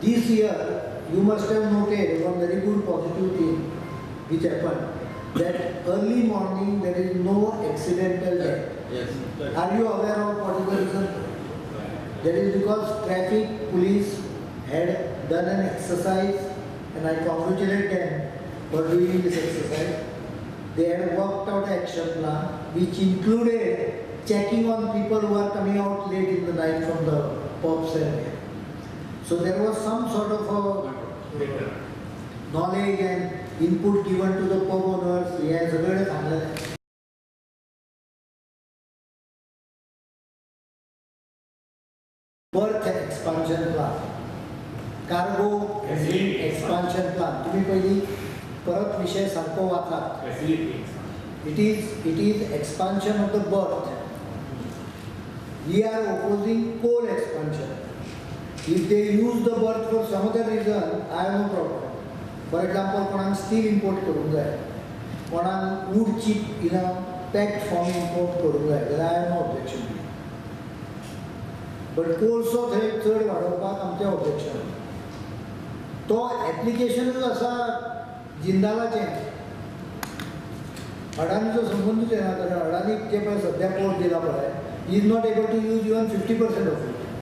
This year, you must have noted one very good positive thing which happened, that early morning there is no accidental death. Yes. Are you aware of what is the reason? That is because traffic police had done an exercise, and I congratulate them for doing this exercise. They had worked out an action plan which included checking on people who are coming out late in the night from the pubs and so there was some sort of a knowledge and input given to the pub owners. He has a very birth expansion plan, cargo handling expansion plan. तुम्ही पहिली परत विषय सारखो वाचा. It is expansion of the berth. We are opposing coal expansion. If they use the berth for some other reason, I have no problem. For example, कोणाक steel import करून जाय, कोणाक wood chip in a packed form import करून जाय, then I have no objection. But कोळसो थंय चड वाडोवपाक आमचें objection. तो एप्लिकेशनच आसा जिंदालाचें. अडानीचो संबंदूच येना, कारण अडानीक जे पळय सद्या पोर्ट दिला पळय, he is not able to use even 50% of it.